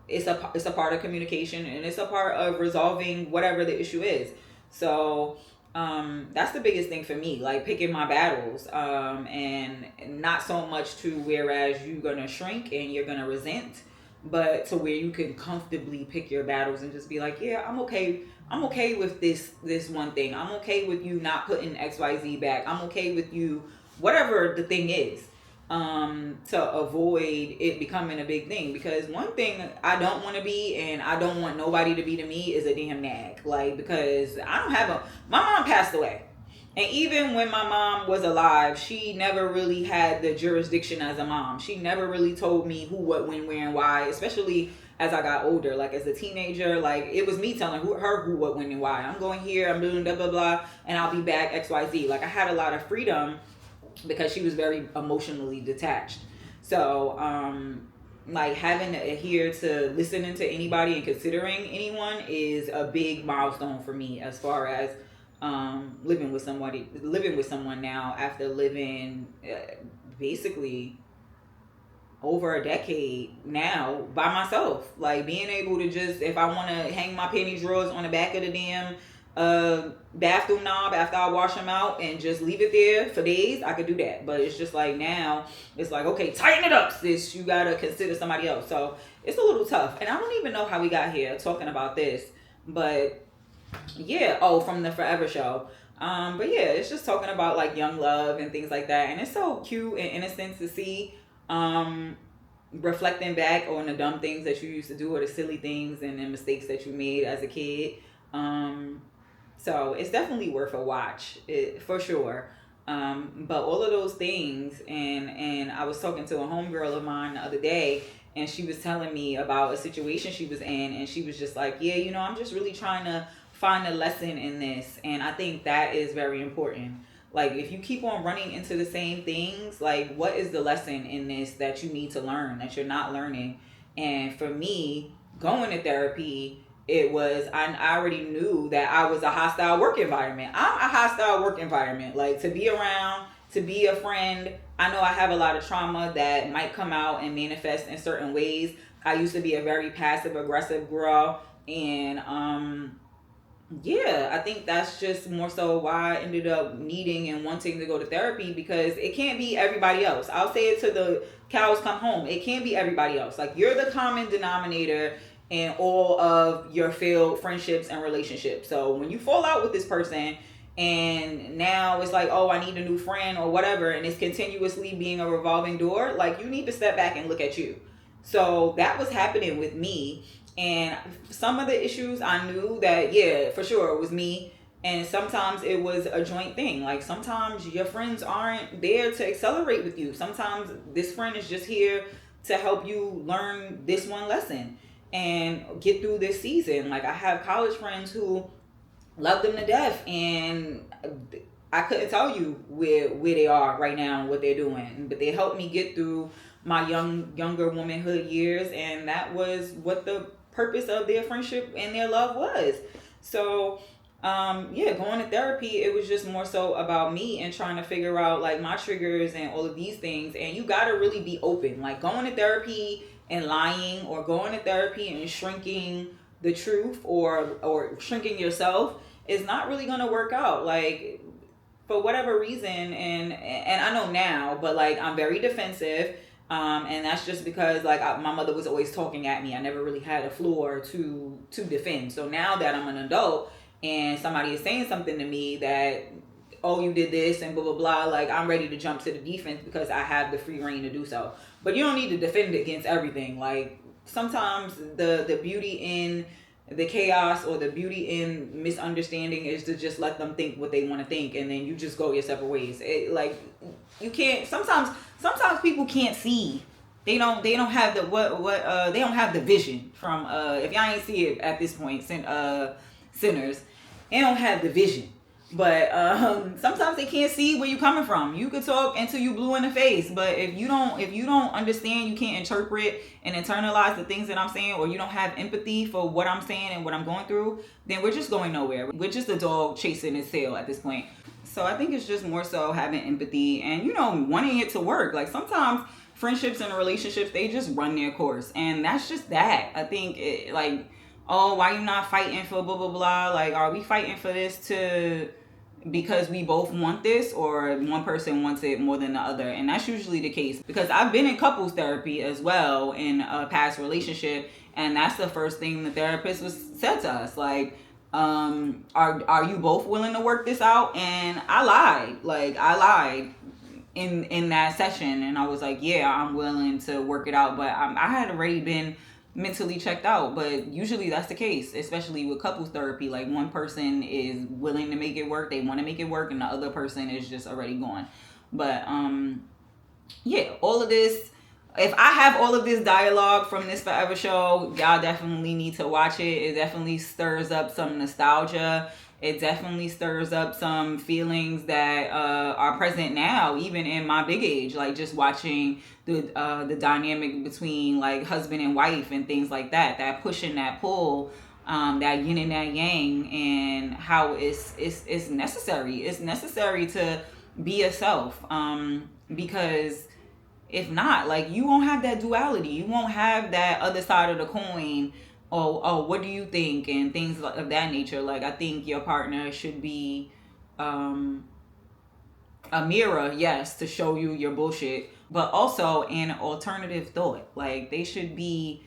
it's a part of communication, and it's a part of resolving whatever the issue is. So that's the biggest thing for me, like picking my battles, and not so much to whereas you're gonna shrink and you're gonna resent, but to where you can comfortably pick your battles and just be like, yeah, I'm okay with this one thing. I'm okay with you not putting XYZ back. I'm okay with you, whatever the thing is, to avoid it becoming a big thing. Because one thing I don't want to be, and I don't want nobody to be to me, is a damn nag. Like, because I don't have my mom passed away. And even when my mom was alive, she never really had the jurisdiction as a mom. She never really told me who, what, when, where, and why, especially as I got older. Like as a teenager, like it was me telling her who, what, when, and why. I'm going here, I'm doing blah, blah, blah, and I'll be back XYZ. Like I had a lot of freedom because she was very emotionally detached. So, like having to adhere to listening to anybody and considering anyone is a big milestone for me as far as living with someone now after living basically over a decade now by myself. Like being able to just, if I want to hang my panty drawers on the back of the damn bathroom knob after I wash them out and just leave it there for days, I could do that. But it's just like now it's like, okay, tighten it up, sis, you gotta consider somebody else. So it's a little tough, and I don't even know how we got here talking about this, but yeah, from the Forever Show. But yeah, it's just talking about like young love and things like that, and it's so cute and innocent to see, reflecting back on the dumb things that you used to do or the silly things and the mistakes that you made as a kid. So it's definitely worth a watch, for sure. But all of those things, and I was talking to a homegirl of mine the other day, and she was telling me about a situation she was in, and she was just like, yeah, I'm just really trying to find a lesson in this. And I think that is very important. Like if you keep on running into the same things, like what is the lesson in this that you need to learn that you're not learning? And for me, going to therapy, it was, I already knew that I was a hostile work environment. I'm a hostile work environment. Like to be around, to be a friend. I know I have a lot of trauma that might come out and manifest in certain ways. I used to be a very passive aggressive girl, and yeah, I think that's just more so why I ended up needing and wanting to go to therapy, because it can't be everybody else. I'll say it to the cows come home. It can't be everybody else. Like you're the common denominator in all of your failed friendships and relationships. So when you fall out with this person and now it's like, oh, I need a new friend or whatever, and it's continuously being a revolving door, like you need to step back and look at you. So that was happening with me. And some of the issues I knew that, yeah, for sure it was me. And sometimes it was a joint thing. Like sometimes your friends aren't there to accelerate with you. Sometimes this friend is just here to help you learn this one lesson and get through this season. Like I have college friends who love them to death, and I couldn't tell you where they are right now and what they're doing, but they helped me get through my younger womanhood years, and that was what the purpose of their friendship and their love was. So yeah, going to therapy, it was just more so about me and trying to figure out like my triggers and all of these things. And you got to really be open. Like going to therapy and lying, or going to therapy and shrinking the truth, or shrinking yourself, is not really going to work out. Like for whatever reason, and I know now, but like I'm very defensive. And that's just because like my mother was always talking at me. I never really had a floor to defend. So now that I'm an adult and somebody is saying something to me that, oh, you did this and blah, blah, blah, like I'm ready to jump to the defense because I have the free reign to do so. But you don't need to defend against everything. Like sometimes the beauty in the chaos, or the beauty in misunderstanding, is to just let them think what they want to think, and then you just go your separate ways. Like you can't, sometimes people can't see. They don't have the they don't have the vision from if y'all ain't see it at this point, sinners, they don't have the vision. But sometimes they can't see where you're coming from. You could talk until you blue in the face, but if you don't understand, you can't interpret and internalize the things that I'm saying, or you don't have empathy for what I'm saying and what I'm going through, then we're just going nowhere. We're just a dog chasing its tail at this point. So I think it's just more so having empathy and, wanting it to work. Like sometimes friendships and relationships, they just run their course, and that's just that. I think oh, why you not fighting for blah blah blah? Like, are we fighting for this because we both want this, or one person wants it more than the other? And that's usually the case, because I've been in couples therapy as well in a past relationship, and that's the first thing the therapist said to us, like, are you both willing to work this out? And I lied in that session, and I was like, yeah, I'm willing to work it out, but I had already been mentally checked out. But usually that's the case, especially with couples therapy. Like, one person is willing to make it work, they want to make it work, and the other person is just already gone. But yeah, all of this, if I have all of this dialogue from this forever show, y'all definitely need to watch it. It definitely stirs up some nostalgia. It definitely stirs up some feelings that are present now, even in my big age. Like, just watching the dynamic between, like, husband and wife and things like that. That push and that pull, that yin and that yang, and how it's necessary. It's necessary to be yourself, because if not, like, you won't have that duality. You won't have that other side of the coin. Oh, what do you think? And things of that nature. Like, I think your partner should be a mirror, yes, to show you your bullshit, but also an alternative thought. Like, they should be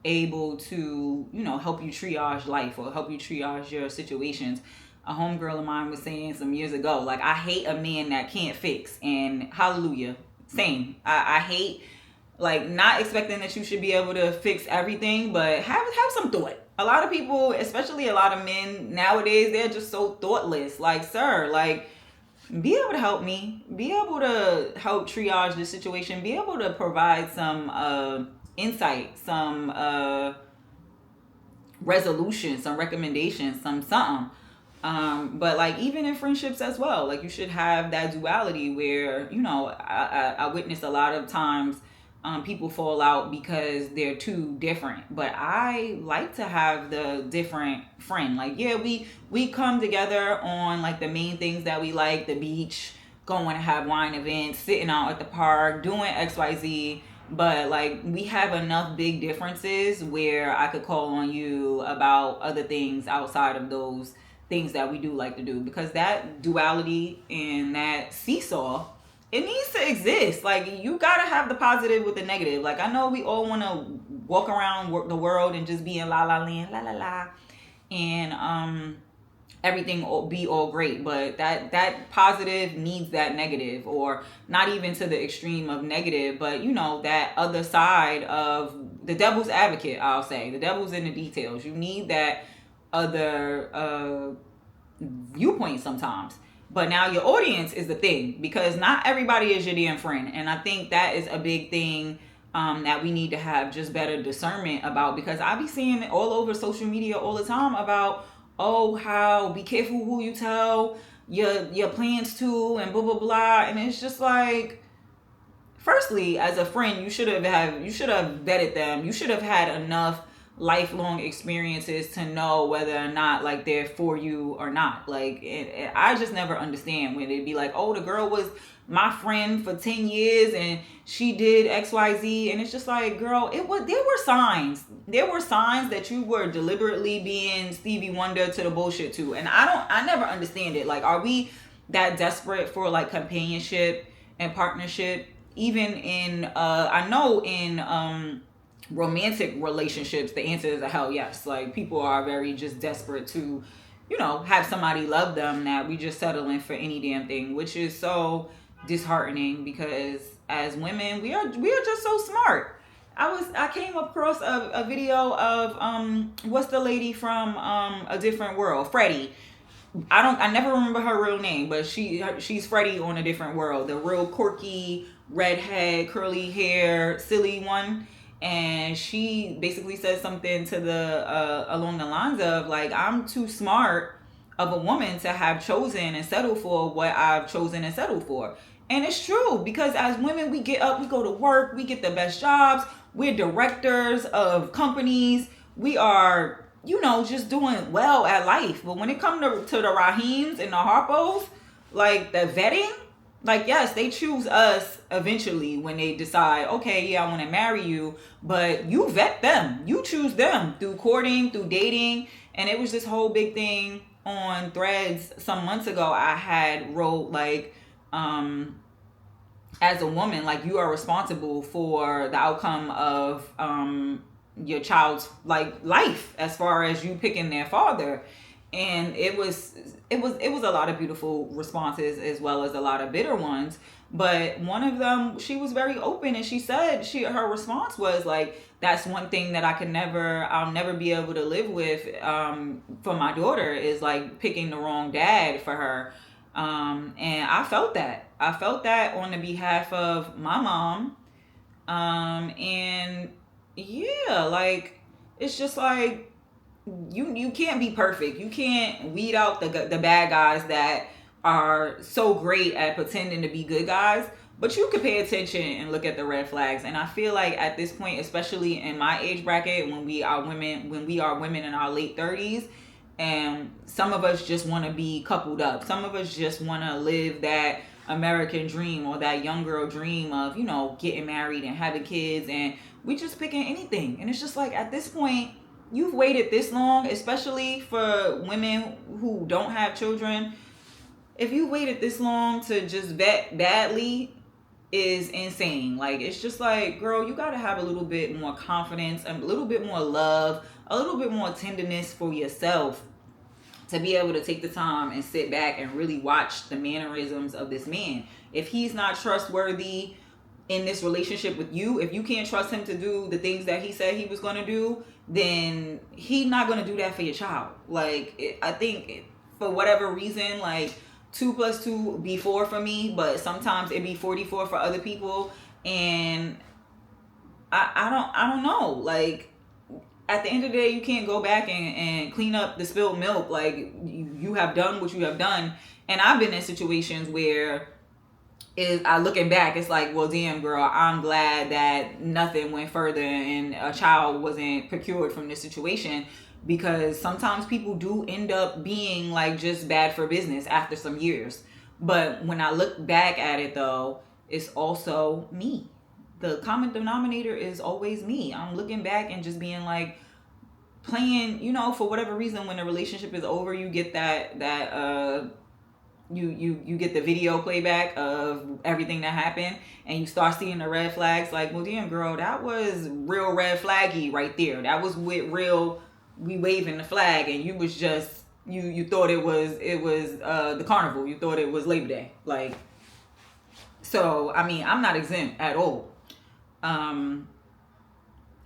able to, help you triage life, or help you triage your situations. A homegirl of mine was saying some years ago, like, I hate a man that can't fix. And hallelujah, same. I hate, like, not expecting that you should be able to fix everything, but have some thought. A lot of people, especially a lot of men nowadays, they're just so thoughtless. Like, sir, like, be able to help me, be able to help triage the situation, be able to provide some insight, some resolution, some recommendations, something. But, like, even in friendships as well, like, you should have that duality where, I witness a lot of times people fall out because they're too different. But I like to have the different friend. Like, yeah, we come together on, like, the main things that we like: the beach, going to have wine events, sitting out at the park, doing XYZ. But, like, we have enough big differences where I could call on you about other things outside of those things that we do like to do, because that duality and that seesaw, it needs to exist. Like, you gotta have the positive with the negative. Like, I know we all want to walk around the world and just be in la la land, la la la, and everything be all great, but that positive needs that negative, or not even to the extreme of negative, but that other side of the devil's advocate. I'll say the devil's in the details. You need that other viewpoint sometimes. But now your audience is the thing, because not everybody is your damn friend. And I think that is a big thing that we need to have just better discernment about, because I be seeing it all over social media all the time about, oh, how be careful who you tell your plans to, and blah blah blah. And it's just like, firstly, as a friend, you should have vetted them. You should have had enough lifelong experiences to know whether or not, like, they're for you or not. Like, I just never understand when they'd be like, oh, the girl was my friend for 10 years and she did XYZ. And it's just like, girl, there were signs that you were deliberately being Stevie Wonder to the bullshit too. And I never understand it. Like, are we that desperate for, like, companionship and partnership? Even in I know in romantic relationships, the answer is a hell yes. Like, people are very just desperate to, have somebody love them, that we just settle in for any damn thing, which is so disheartening, because as women, we are just so smart. I came across a video of what's the lady from A Different World, Freddie. I never remember her real name, but she's Freddie on A Different World, the real quirky redhead, curly hair, silly one. And she basically said something to the along the lines of, like, I'm too smart of a woman to have chosen and settled for what I've chosen and settled for. And it's true, because as women, we get up, we go to work, we get the best jobs, we're directors of companies, we are, just doing well at life. But when it comes to the Rahims and the Harpos, like the vetting, like, yes, they choose us eventually when they decide, okay, yeah, I want to marry you, but you vet them. You choose them through courting, through dating. And it was this whole big thing on Threads some months ago. I had wrote, like, as a woman, like, you are responsible for the outcome of your child's, like, life, as far as you picking their father. And it was a lot of beautiful responses as well as a lot of bitter ones. But one of them, she was very open, and she said her response was like, that's one thing that I'll never be able to live with for my daughter, is like picking the wrong dad for her. And I felt that on the behalf of my mom. And yeah, like, it's just like, you can't be perfect. You can't weed out the bad guys that are so great at pretending to be good guys, but you can pay attention and look at the red flags. And I feel like at this point, especially in my age bracket, when we are women in our late 30s, and some of us just want to be coupled up, some of us just want to live that American dream or that young girl dream of, getting married and having kids, and we just picking anything. And it's just like, at this point, you've waited this long, especially for women who don't have children. If you waited this long to just vet badly, is insane. Like, it's just like, girl, you got to have a little bit more confidence, a little bit more love, a little bit more tenderness for yourself, to be able to take the time and sit back and really watch the mannerisms of this man. If he's not trustworthy in this relationship with you, if you can't trust him to do the things that he said he was going to do, then he's not going to do that for your child. Like, I think for whatever reason, like, 2 + 2 be 4 for me, but sometimes it be 44 for other people. And I don't know. Like, at the end of the day, you can't go back and clean up the spilled milk. Like, you have done what you have done. And I've been in situations where looking back, it's like, well, damn, girl, I'm glad that nothing went further and a child wasn't procured from this situation. Because sometimes people do end up being like just bad for business after some years. But when I look back at it, though, it's also me. The common denominator is always me. I'm looking back and just being like, playing, for whatever reason, when the relationship is over, you get you get the video playback of everything that happened, and you start seeing the red flags. Like, well, damn, girl, that was real red flaggy right there. That was with real, we waving the flag, and you was just, you thought it was the carnival. You thought it was Labor Day. Like, so, I mean, I'm not exempt at all.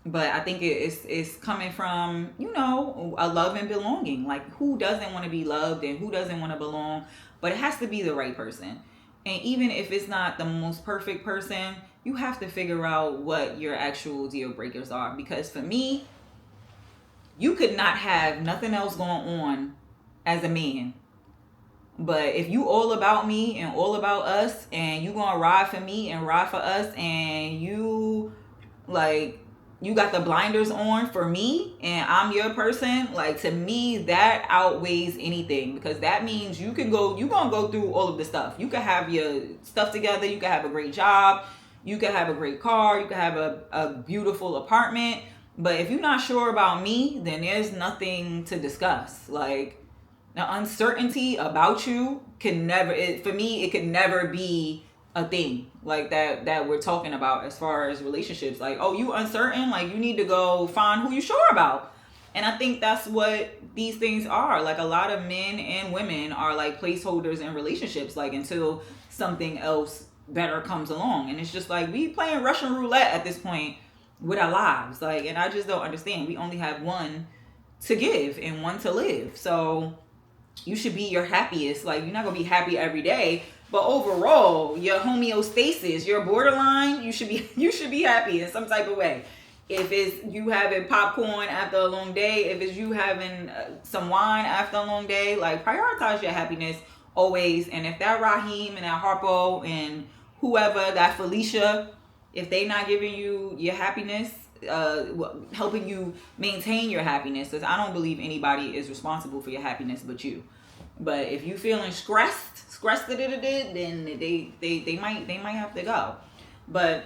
But I think it's coming from, a love and belonging. Like, who doesn't want to be loved and who doesn't want to belong? But it has to be the right person. And even if it's not the most perfect person, you have to figure out what your actual deal breakers are. Because for me, you could not have nothing else going on as a man. But if you all about me and all about us, and you gonna ride for me and ride for us, and you got the blinders on for me and I'm your person, like, to me, that outweighs anything. Because that means you're gonna go through all of the stuff. You can have your stuff together, you can have a great job, you can have a great car, you can have a beautiful apartment. But if you're not sure about me, then there's nothing to discuss. Like, the uncertainty about you can never, for me, it could never be a thing like that we're talking about as far as relationships. Like, oh, you uncertain? Like, you need to go find who you sure about. And I think that's what these things are. Like, a lot of men and women are like placeholders in relationships, like, until something else better comes along. And it's just like, we playing Russian roulette at this point with our lives. Like, and I just don't understand. We only have one to give and one to live. So you should be your happiest. Like, you're not gonna be happy every day, but overall, your homeostasis, your borderline, you should be happy in some type of way. if it's you having popcorn after a long day, if it's you having some wine after a long day, like prioritize your happiness always. And if that Raheem and that Harpo and whoever, that Felicia, if they not giving you your happiness, helping you maintain your happiness, because I don't believe anybody is responsible for your happiness but you. But if you feeling stressed, then they might have to go. But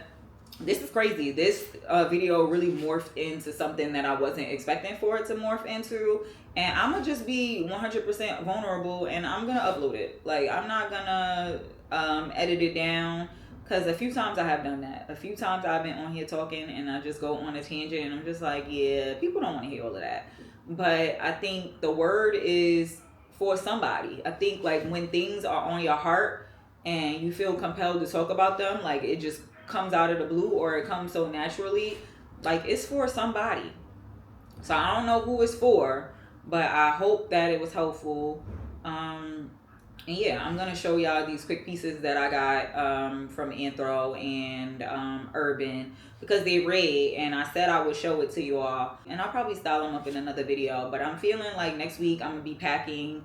this is crazy. This video really morphed into something that I wasn't expecting for it to morph into. And I'm going to just be 100% vulnerable and I'm going to upload it. Like, I'm not going to edit it down. Because a few times I have done that. A few times I've been on here talking and I just go on a tangent and I'm just like, yeah, people don't want to hear all of that. But I think the word is for somebody. I think like when things are on your heart and you feel compelled to talk about them, like it just comes out of the blue or it comes so naturally, like it's for somebody. So I don't know who it's for, but I hope that it was helpful. And yeah, I'm gonna show y'all these quick pieces that I got from Anthro and Urban because they red, and I said I would show it to you all, and I'll probably style them up in another video. But I'm feeling like next week I'm gonna be packing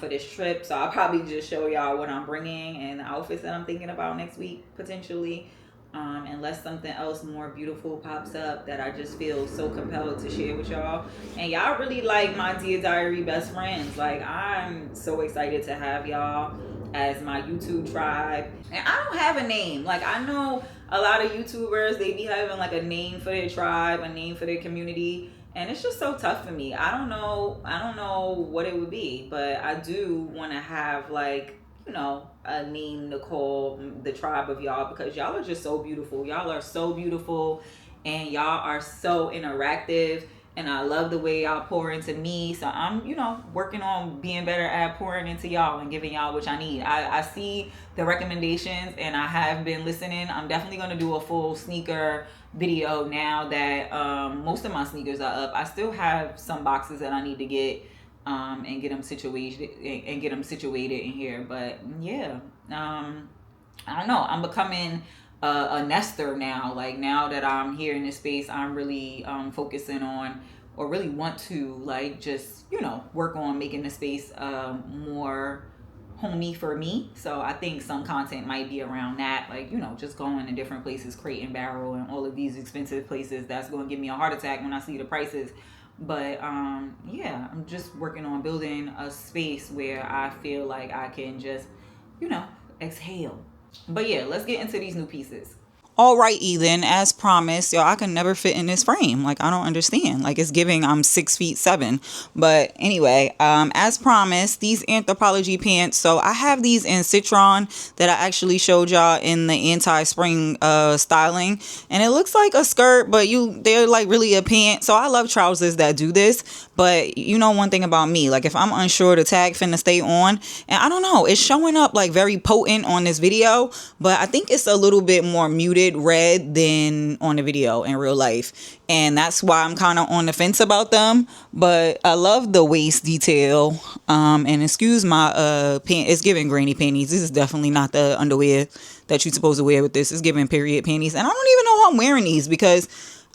for this trip, so I'll probably just show y'all what I'm bringing and the outfits that I'm thinking about next week potentially. Unless something else more beautiful pops up that I just feel so compelled to share with y'all. And y'all really like my Dear Diary best friends. Like, I'm so excited to have y'all as my YouTube tribe. And I don't have a name. Like, I know a lot of YouTubers, they be having like a name for their tribe, a name for their community. And it's just so tough for me. I don't know what it would be, but I do want to have like, you know, a name to call the tribe of y'all, because y'all are just so beautiful. Y'all are so beautiful and y'all are so interactive, and I love the way y'all pour into me. So I'm, you know, working on being better at pouring into y'all and giving y'all what y'all need. I see the recommendations and I have been listening. I'm definitely going to do a full sneaker video now that most of my sneakers are up. I still have some boxes that I need to get and get them situated in here. But yeah, I don't know, I'm becoming a nester now. Like, now that I'm here in this space, I'm really focusing on, or really want to, like, just, you know, work on making the space more homey for me. So I think some content might be around that, like, you know, just going to different places, Crate and Barrel and all of these expensive places that's going to give me a heart attack when I see the prices. But yeah, I'm just working on building a space where I feel like I can just, you know, exhale. But yeah, let's get into these new pieces. All right, Ethan, as promised, yo, I can never fit in this frame. Like, I don't understand. Like, it's giving I'm 6'7". But anyway, as promised, these Anthropologie pants. So I have these in Citron that I actually showed y'all in the anti-spring styling. And it looks like a skirt, but they're like really a pant. So I love trousers that do this. But you know one thing about me, like if I'm unsure, the tag finna stay on. And I don't know, it's showing up like very potent on this video. But I think it's a little bit more muted red than on the video in real life, and that's why I'm kind of on the fence about them. But I love the waist detail, and excuse my pant, it's giving granny panties. This is definitely not the underwear that you're supposed to wear with this. It's giving period panties, and I don't even know how I'm wearing these because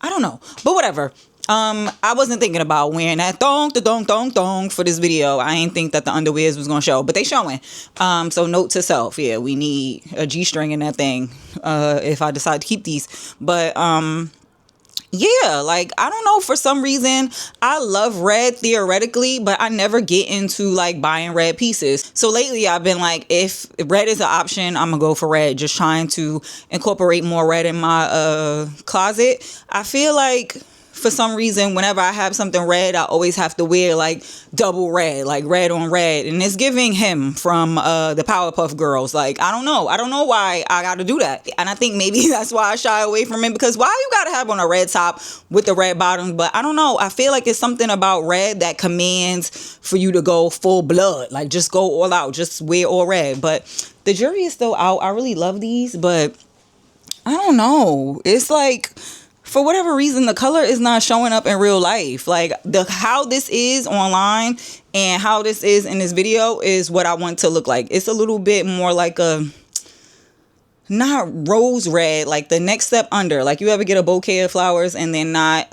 I don't know, but whatever. I wasn't thinking about wearing that thong for this video. I ain't think that the underwears was gonna show, but they showing. So note to self, yeah, we need a G-string in that thing if I decide to keep these. But yeah, like, I don't know, for some reason I love red theoretically, but I never get into like buying red pieces. So lately I've been like, if red is an option, I'm gonna go for red, just trying to incorporate more red in my closet. I feel like for some reason, whenever I have something red, I always have to wear like double red, like red on red. And it's giving him from the Powerpuff Girls. Like, I don't know why I got to do that. And I think maybe that's why I shy away from it, because why you got to have on a red top with the red bottoms? But I don't know. I feel like it's something about red that commands for you to go full blood. Like, just go all out. Just wear all red. But the jury is still out. I really love these, but I don't know. It's like, for whatever reason, the color is not showing up in real life. Like, how this is online and how this is in this video is what I want to look like. It's a little bit more like a not rose red, like the next step under. Like you ever get a bouquet of flowers and they're not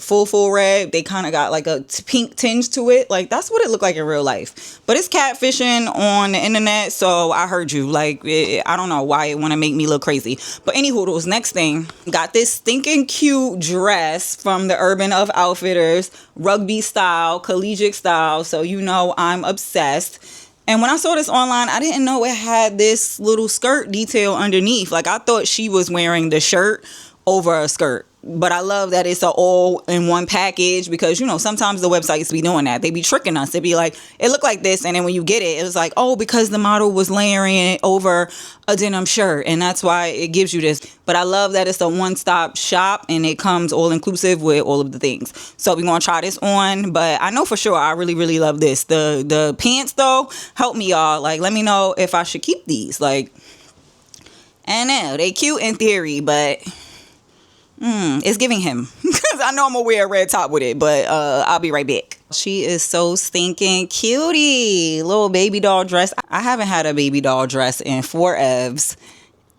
full red, they kind of got like a pink tinge to it. Like that's what it looked like in real life. But it's catfishing on the internet, so I heard you. Like I don't know why it want to make me look crazy. But anywho, next thing, got this stinking cute dress from the Urban of Outfitters, rugby style, collegiate style. So you know I'm obsessed. And when I saw this online, I didn't know it had this little skirt detail underneath. Like, I thought she was wearing the shirt over a skirt. But I love that it's a all in one package because, you know, sometimes the websites be doing that. They be tricking us. They be like, it looked like this. And then when you get it, it was like, oh, because the model was layering it over a denim shirt. And that's why it gives you this. But I love that it's a one-stop shop and it comes all inclusive with all of the things. So we're going to try this on. But I know for sure I really, really love this. The pants, though, help me, y'all. Like, let me know if I should keep these. Like, I know they cute in theory, but... it's giving him because I know I'm gonna wear a red top with it, but I'll be right back. She is so stinking cutie. Little baby doll dress. I haven't had a baby doll dress in forever,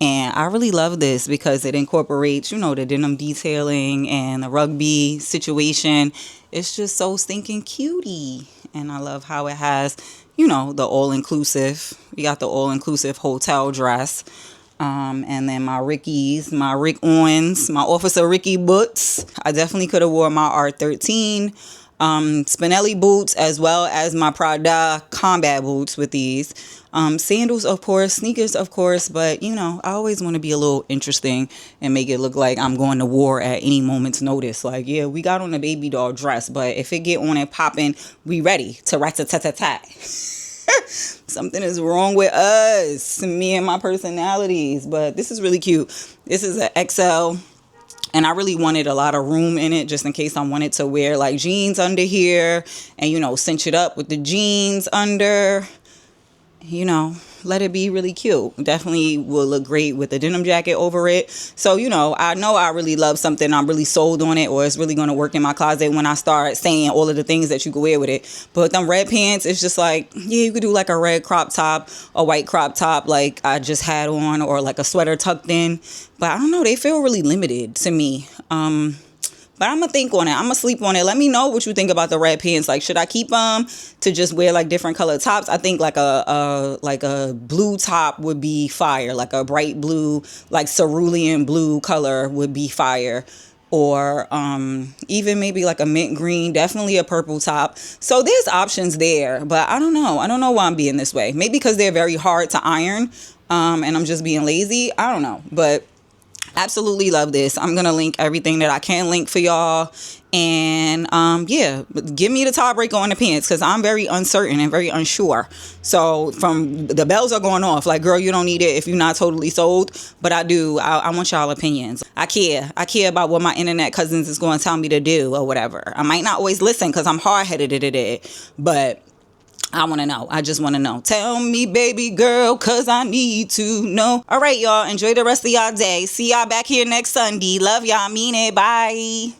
and I really love this because it incorporates, you know, the denim detailing and the rugby situation. It's just so stinking cutie, and I love how it has, you know, the all-inclusive. We got the all-inclusive hotel dress. And then my Rickies, my Rick Owens, my Officer Ricky boots. I definitely could have wore my R13 Spinelli boots as well as my Prada combat boots with these. Sandals, of course, sneakers, of course, but, you know, I always want to be a little interesting and make it look like I'm going to war at any moment's notice. Like, yeah, we got on a baby doll dress, but if it get on and popping, we ready to rat-a-tat-tat-tat. Something is wrong with us, me and my personalities, but this is really cute. This is an XL, and I really wanted a lot of room in it just in case I wanted to wear like jeans under here and, you know, cinch it up with the jeans under, you know, let it be really cute. Definitely will look great with a denim jacket over it. So, you know I really love something. I'm really sold on it, or it's really going to work in my closet when I start saying all of the things that you can wear with it. But them red pants, it's just like, yeah, you could do like a red crop top, a white crop top like I just had on, or like a sweater tucked in. But I don't know, they feel really limited to me. But I'm going to think on it. I'm going to sleep on it. Let me know what you think about the red pants. Like, should I keep them to just wear like different colored tops? I think like a blue top would be fire. Like a bright blue, like cerulean blue color would be fire. Or even maybe like a mint green, definitely a purple top. So there's options there. But I don't know. I don't know why I'm being this way. Maybe because they're very hard to iron and I'm just being lazy. I don't know. But absolutely love this. I'm gonna link everything that I can link for y'all, and yeah, give me the tiebreaker on the pants because I'm very uncertain and very unsure. So from the bells are going off like, girl, you don't need it if you're not totally sold, but I do. I want y'all opinions. I care about what my internet cousins is going to tell me to do or whatever. I might not always listen because I'm hard-headed at it, but I want to know. I just want to know. Tell me, baby girl, because I need to know. All right, y'all. Enjoy the rest of y'all day. See y'all back here next Sunday. Love y'all. Mean it. Bye.